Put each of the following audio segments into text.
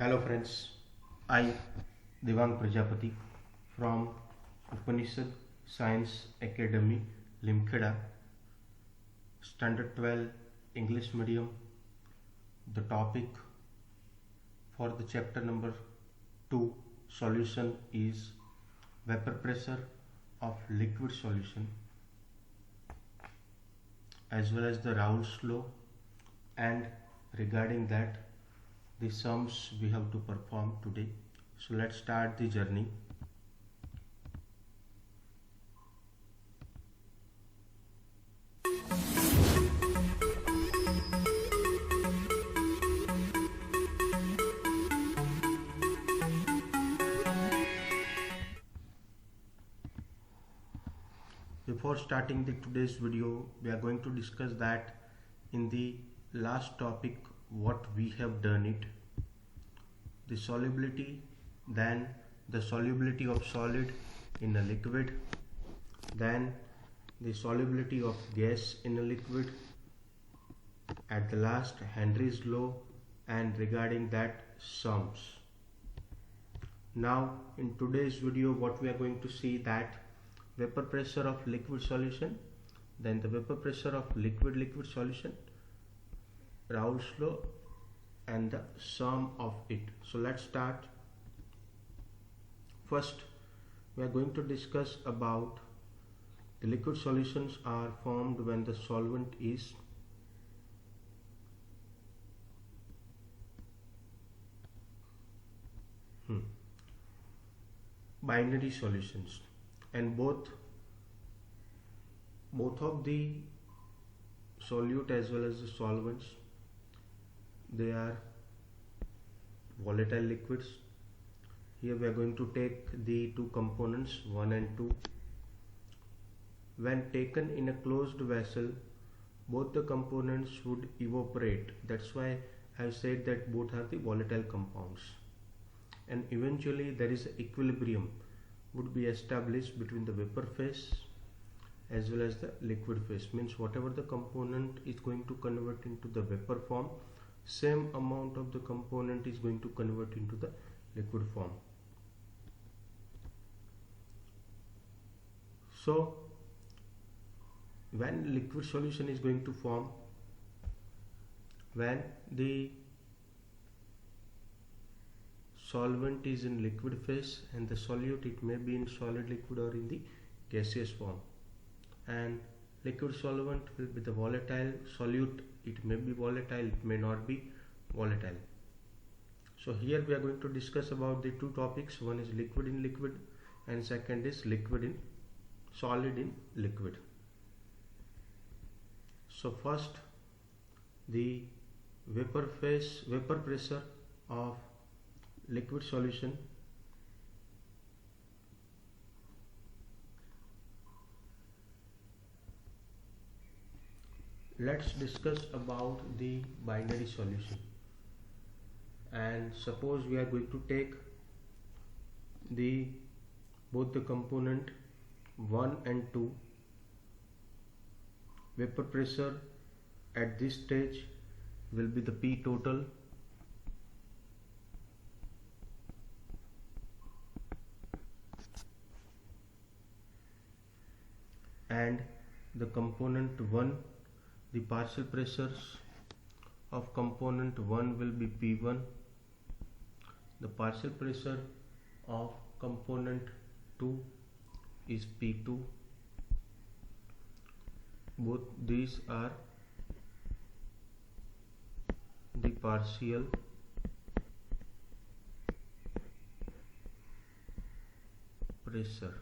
Hello friends, I Devang Prajapati from Upanishad Science Academy Limkheda, Standard 12 English Medium. The topic for the chapter number 2 solution is vapor pressure of liquid solution as well as the Raoult's law, and regarding that the sums we have to perform today. So let's start the journey. Before starting today's video, we are going to discuss that in the last topic what we have done it, the solubility, then the solubility of solid in a liquid, then the solubility of gas in a liquid, at the last Henry's law, and regarding that sums. Now in today's video what we are going to see that vapor pressure of liquid solution, then the vapor pressure of liquid solution, Raoult's law, and the sum of it. So let's start. First we are going to discuss about the liquid solutions are formed when the solvent is binary solutions, and both of the solute as well as the solvents, they are volatile liquids. Here we are going to take the two components 1 and 2. When taken in a closed vessel, both the components would evaporate. That's why I have said that both are the volatile compounds, and eventually there is equilibrium would be established between the vapor phase as well as the liquid phase. Means whatever the component is going to convert into the vapor form, same amount of the component is going to convert into the liquid form. So when liquid solution is going to form, when the solvent is in liquid phase and the solute, it may be in solid liquid or in the gaseous form, and liquid solvent will be the volatile, solute it may be volatile, it may not be volatile. So here we are going to discuss about the two topics. One is liquid in liquid and second is liquid in solid in liquid. So first, the vapor pressure of liquid solution. Let's discuss about the binary solution, and suppose we are going to take the both the component 1 and 2. Vapor pressure at this stage will be the P total, and the component 1, the partial pressures of component 1 will be P1, the partial pressure of component 2 is P2. Both these are the partial pressure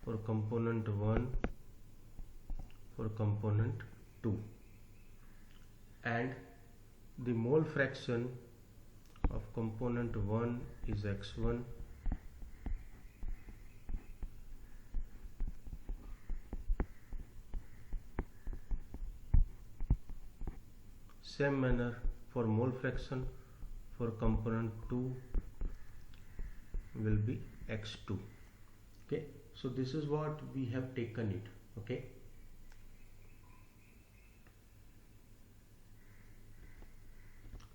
for component 1, for component 2, and the mole fraction of component 1 is x1, same manner for mole fraction for component 2 will be x2. Okay, so this is what we have taken it. Okay,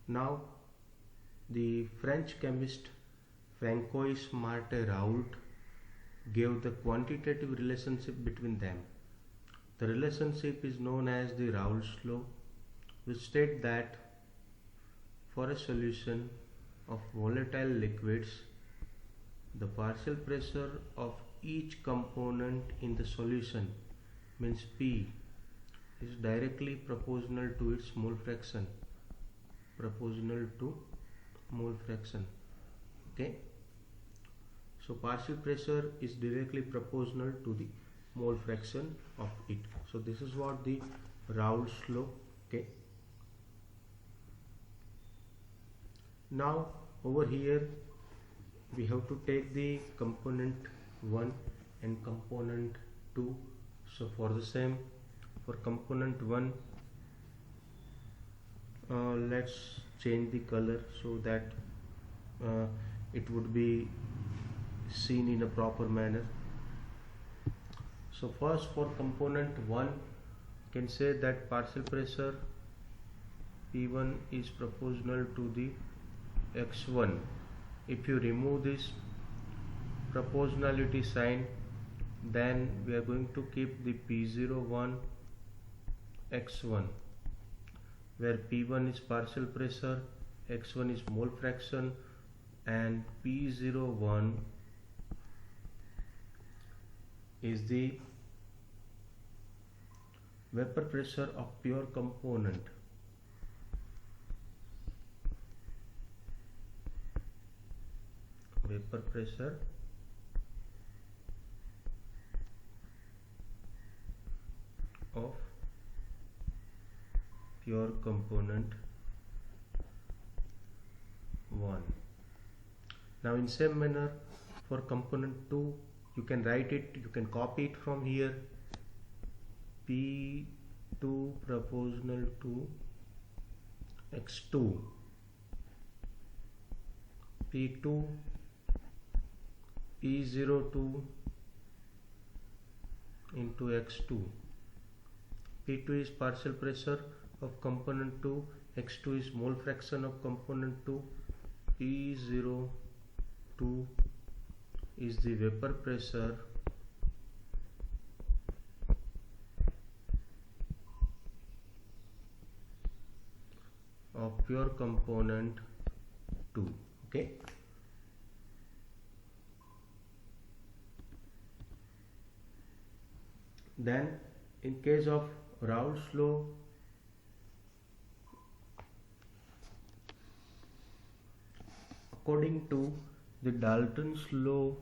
Now the French chemist Francois Martin Raoult gave the quantitative relationship between them. The relationship is known as the Raoult's law, which states that for a solution of volatile liquids, the partial pressure of each component in the solution, means P, is directly proportional to its mole fraction. Okay, so partial pressure is directly proportional to the mole fraction of it. So this is what the Raoult's law. Okay, now over here we have to take the component 1 and component 2. So for the same, for component 1, let's change the color so that it would be seen in a proper manner. So first, for component 1, you can say that partial pressure P1 is proportional to the x1. If you remove this proportionality sign, then we are going to keep the P01 x1, where P1 is partial pressure, x1 is mole fraction, and P01 is the vapor pressure of pure component. Vapor pressure of pure component 1. Now in same manner, for component 2, you can write it, you can copy it from here. P2 proportional to x2, P2 P02 into x2. P2 is partial pressure of component 2, x2 is mole fraction of component 2, P02 is the vapor pressure of pure component 2. Okay, then in case of Raoult's law, according to the Dalton's law,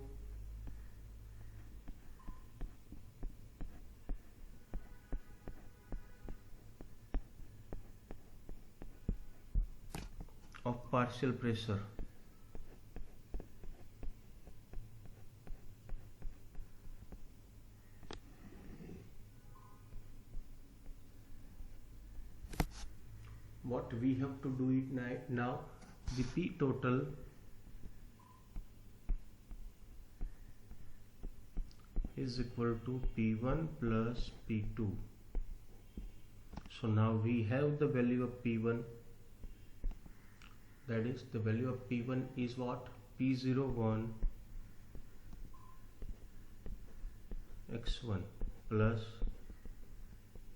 of partial pressure, what we have to do it now, the P total is equal to P1 plus P2. So now we have the value of P1, that is the value of P1 is what? P01 x1 plus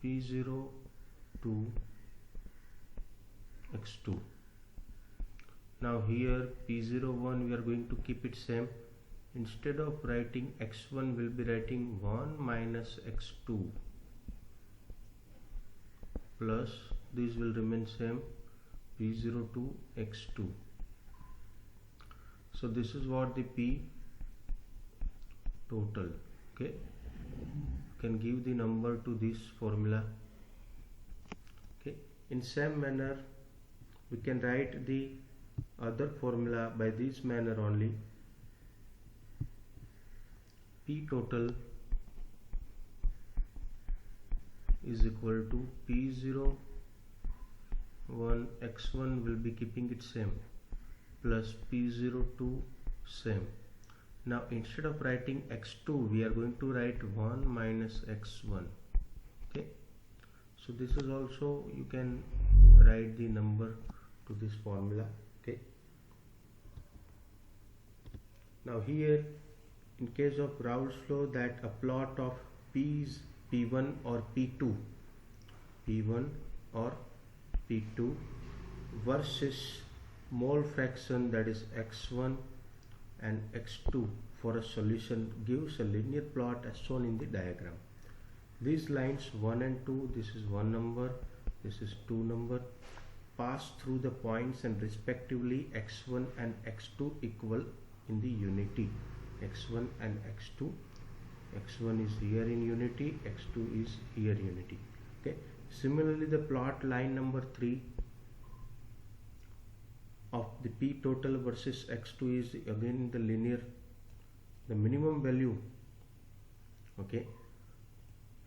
P02 x2. Now here P01 we are going to keep it same. Instead of writing x1, we'll be writing 1 minus x2 plus this will remain same, P02 x2. So this is what the P total. Okay, you can give the number to this formula. Okay, in same manner we can write the other formula by this manner only. P total is equal to P01 x1 will be keeping it same plus P02 same. Now instead of writing x2, we are going to write 1 minus x1. Okay, so this is also, you can write the number to this formula. Okay, now here in case of Raoult's law, that a plot of P is P1 or P2 or P2 versus mole fraction, that is x1 and x2 for a solution, gives a linear plot as shown in the diagram. These lines 1 and 2, this is 1 number, this is 2 number, pass through the points and respectively x1 and x2 equal in the unity. x1 and x2, x1 is here in unity, x2 is here unity. Okay, similarly the plot line number 3 of the P total versus x2 is again the linear, the minimum value, okay,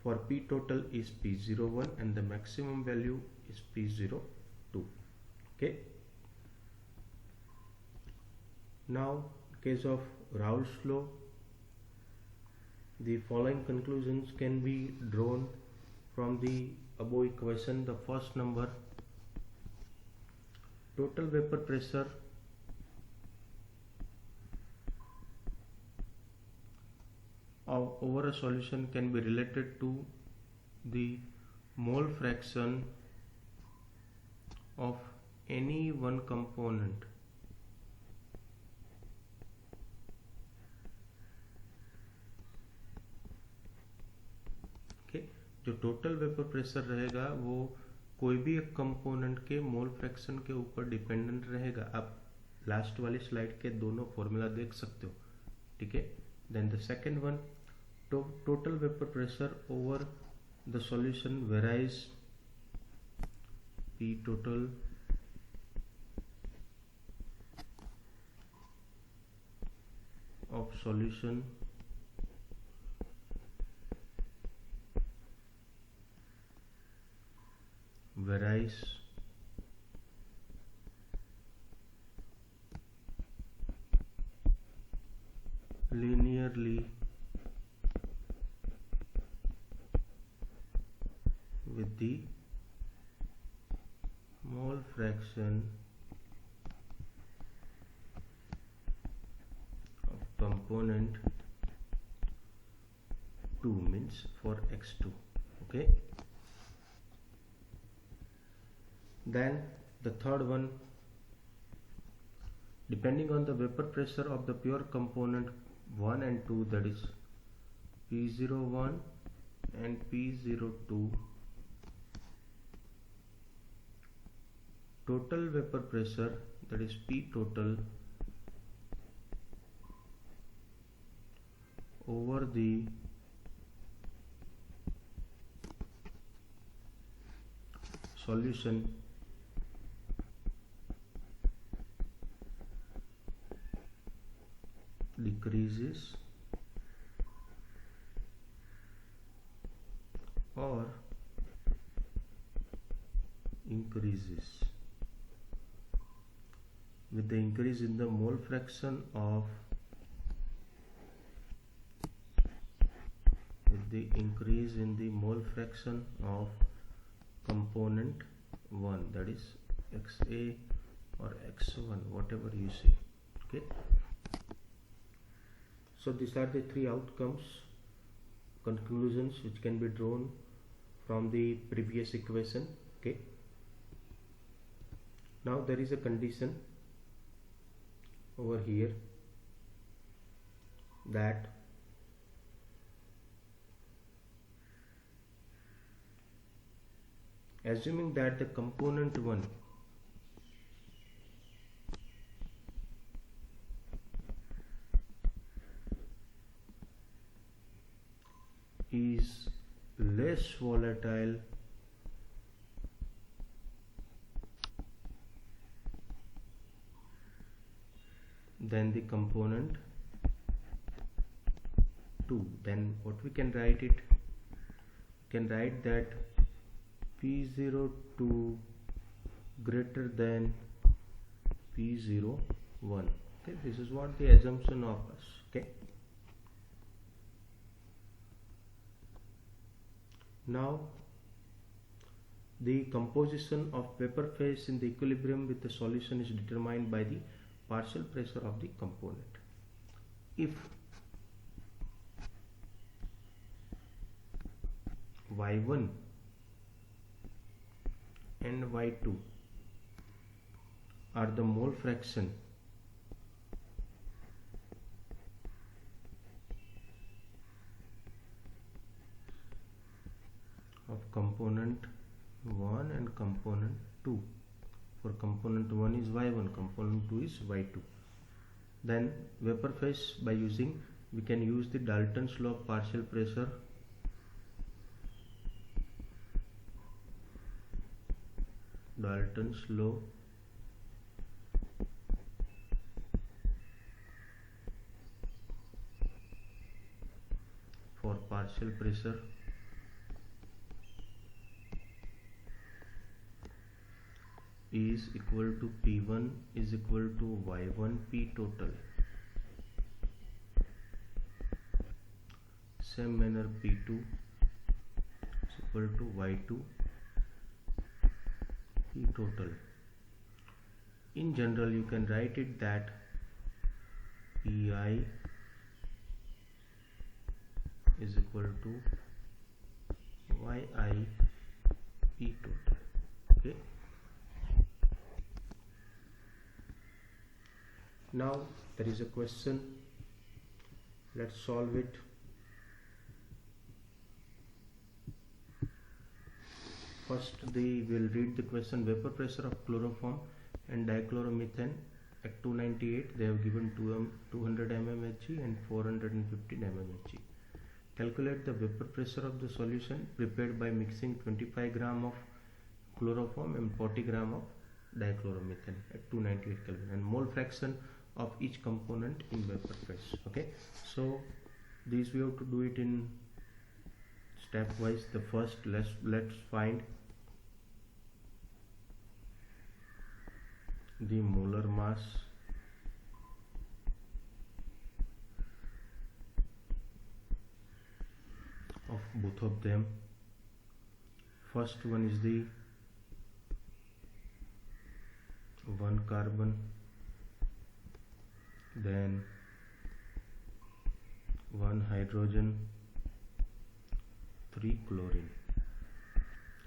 for P total is P01 and the maximum value is P02. Okay, now in case of Raoult's law, the following conclusions can be drawn from the above equation. The first number, total vapor pressure over a solution can be related to the mole fraction of any one component. Okay, जो total vapour pressure रहेगा वो कोई भी एक component के mole fraction के ऊपर dependent रहेगा. आप लास्ट वाली स्लाइड के दोनों फॉर्मूला देख सकते हो. ठीक है, then the second one, total vapour pressure over the solution varies P total of solution varies linearly with the mole fraction of component 2, means for x2. Okay, then the third one, depending on the vapor pressure of the pure component 1 and 2, that is P01 and P02, total vapor pressure, that is P total, over the solution decreases or increases with the increase in the mole fraction of component 1, that is XA or X1, whatever you say. Okay, so these are the three outcomes, conclusions which can be drawn from the previous equation. Okay, now there is a condition over here that assuming that the component 1 is less volatile than the component 2, then what we can write it? We can write that P02 greater than P01. Okay, this is what the assumption of us. Okay, now The composition of vapor phase in the equilibrium with the solution is determined by the partial pressure of the component. If Y1 and Y2 are the mole fraction of component 1 and component 2. For component 1 is Y1, component 2 is Y2. Then vapor phase, by using, we can use the Dalton's law of partial pressure. Dalton's law for partial pressure is equal to P1 is equal to Y1 P total. Same manner P2 is equal to Y2 P total. In general, you can write it that Pi is equal to Yi P total. Okay. Now there is a question. Let's solve it. First, we'll read the question. Vapor pressure of chloroform and dichloromethane at 298. They have given 200 mmHg and 415 mmHg. Calculate the vapor pressure of the solution prepared by mixing 25 gram of chloroform and 40 gram of dichloromethane at 298 Kelvin, and mole fraction of each component in vapor phase. Okay, so this we have to do it in stepwise. The first, let's find the molar mass of both of them. First one is the 1 carbon, then 1 hydrogen, 3 chlorine.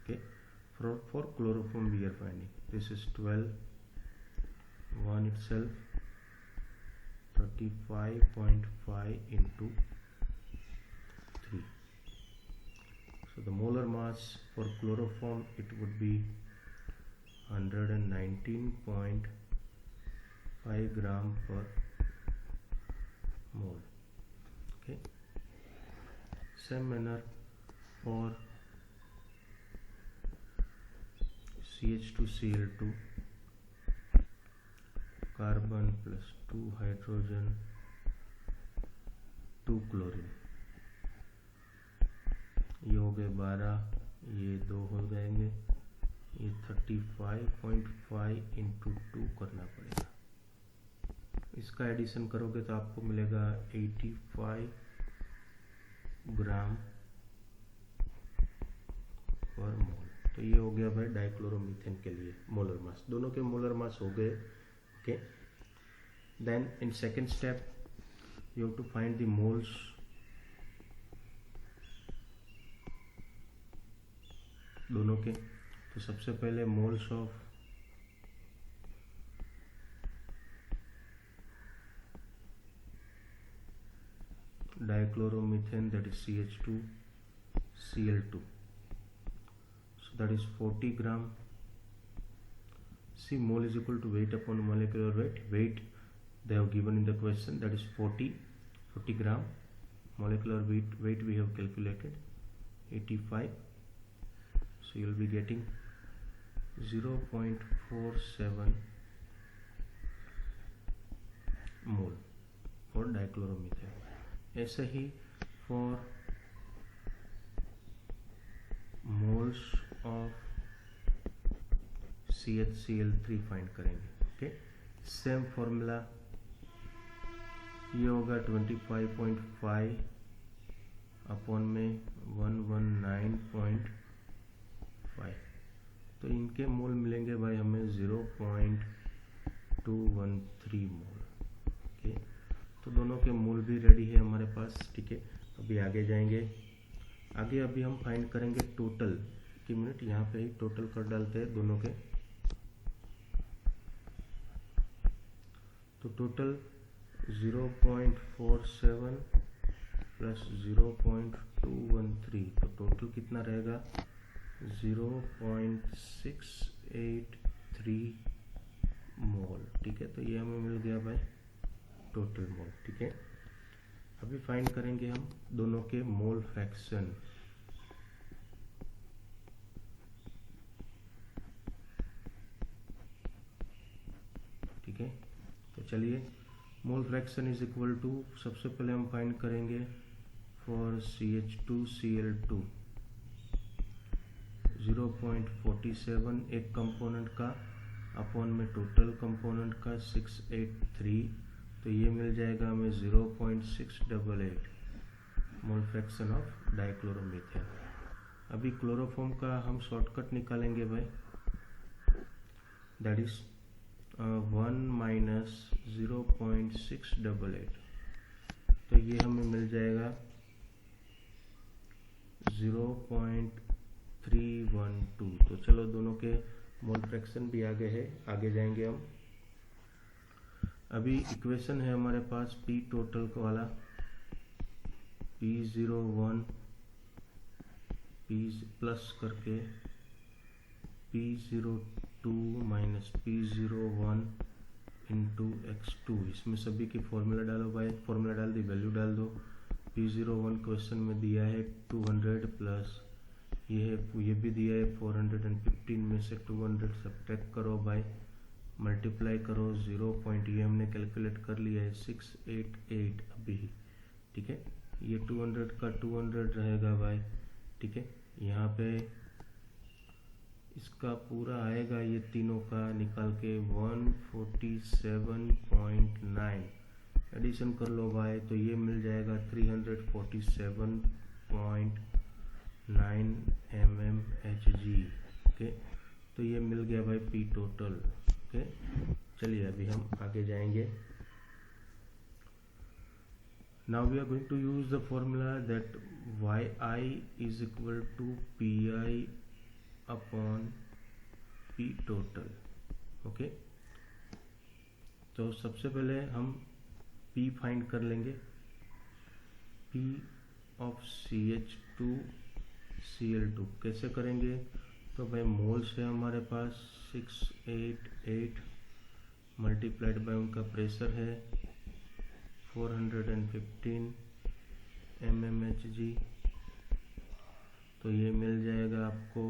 Okay, for chloroform we are finding this is 12, 1 itself 35.5 into 3. So the molar mass for chloroform, it would be 119.5 gram per mole. Okay, same manner for CH2Cl2, carbon plus 2 hydrogen, 2 chlorine, ये हो गए 12, ये 2 हो जाएंगे, ये 35.5 into 2 करना पड़ेगा. इसका एडिशन करोगे तो आपको मिलेगा 85 ग्राम पर मोल. तो ये हो गया भाई डाइक्लोरोमीथेन के लिए मोलर मास. दोनों के मोलर मास हो गए. Okay, then in second step you have to find the moles दोनों के. तो सबसे पहले moles of dichloromethane, that is CH2Cl2, so that is 40 gram. See, mole is equal to weight upon molecular weight. Weight they have given in the question, that is 40 gram. Molecular weight we have calculated 85, so you will be getting 0.47 mole for dichloromethane. ऐसे ही for moles of CHCl3 find करेंगे. Okay, same formula, ये होगा 25.5 upon में 119.5. तो इनके मोल मिलेंगे भाई हमें 0.213 मोल। ओके, तो दोनों के मोल भी रेडी है हमारे पास। ठीक है, अभी आगे जाएंगे। आगे अभी हम फाइंड करेंगे टोटल की मिनट, यहाँ पे ही टोटल कर डालते हैं दोनों के। तो टोटल 0.47 प्लस 0.213, तो टोटल कितना रहेगा 0.683 मोल। ठीक है, तो ये हमें मिल गया भाई टोटल मोल। ठीक है, अभी फाइंड करेंगे हम दोनों के मोल फ्रैक्शन। ठीक है, तो चलिए mole fraction is equal to, सबसे पहले हम फाइंड करेंगे फॉर CH2Cl2 0.47 एक कंपोनेंट का अपॉन में टोटल कंपोनेंट का 683, तो ये मिल जाएगा हमें 0.688 मोल फ्रैक्शन ऑफ डाइक्लोरोमीथेन। अभी क्लोरोफॉर्म का हम शॉर्टकट निकालेंगे भाई, दैट इज 1 माइनस 0.688, तो ये हमें मिल जाएगा 0.312। तो चलो दोनों के मोल फ्रैक्शन भी आगे है, आगे जाएंगे हम। अभी इक्वेशन है हमारे पास P टोटल वाला, P01 P प्लस करके P02 minus P01 into x2, इसमें सभी की फॉर्मूला डालो भाई, फॉर्मूला डाल दी, वैल्यू डाल दो। P01 क्वेश्चन में दिया है 200 प्लस ये भी दिया है 415, में से 200 सब्ट्रैक्ट करो भाई, मल्टीप्लाई करो 0 पॉइंट, ये हमने कैलकुलेट कर लिया है 688 अभी। ठीक है, ये 200 का 200 रहेगा भाई। ठीक है, यहाँ पे इसका पूरा आएगा, ये तीनों का निकाल के 147.9 एडिशन कर लो भाई, तो ये मिल जाएगा 347.9 mmHg। ओके, तो ये मिल गया भाई P टोटल। ओके, चलिए अभी हम आगे जाएंगे। Now we are going to use the formula that Yi is equal to Pi upon P total. Okay, तो सबसे पहले हम P फाइंड कर लेंगे, P ऑफ CH2Cl2 कैसे करेंगे, तो भाई मोल्स है हमारे पास 688 मल्टीप्लाइड बाय उनका प्रेशर है 415 mmHg, तो ये मिल जाएगा आपको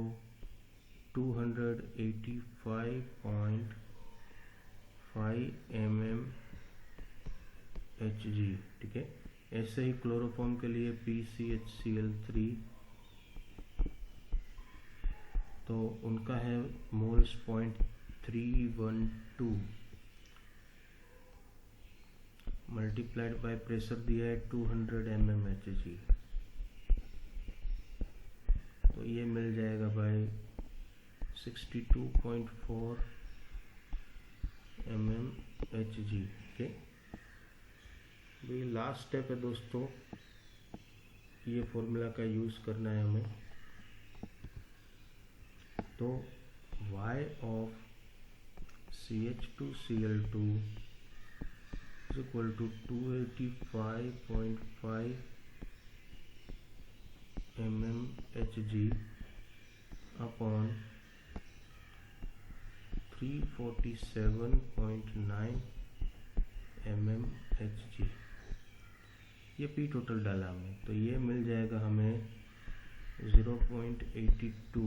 285.5 mmHg। ठीक है, ऐसे ही क्लोरोफॉर्म के लिए PCHCl3, तो उनका है मोल्स 0.312 मल्टीप्लाइड बाय प्रेशर दिया है 200 mmHg, तो ये मिल जाएगा भाई 62.4 mmHg। ओके, ये लास्ट स्टेप है दोस्तों, ये फॉर्मूला का यूज करना है हमें। तो Y of CH2Cl2 is equal to 285.5 mmHg upon 347.9 mmHg, ये P टोटल डाला हमने, तो ये मिल जाएगा हमें 0.82,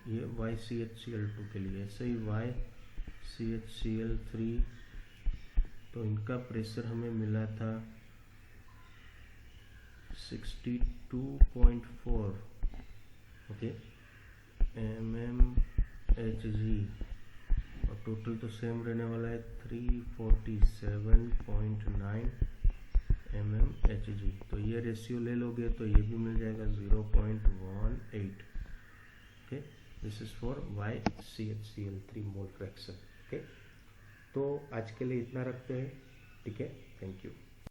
ये YCHCl2 के लिए। ऐसे ही YCHCl3, तो इनका प्रेशर हमें मिला था 62.4 ओके mmHg, और टोटल तो सेम रहने वाला है 347.9 mmHg, तो ये रेशियो ले लोगे तो ये भी मिल जाएगा 0.18। Okay, this is for YCHCl3 mole fraction. Okay, तो आज के लिए इतना रखते हैं। ठीक है, थैंक यू।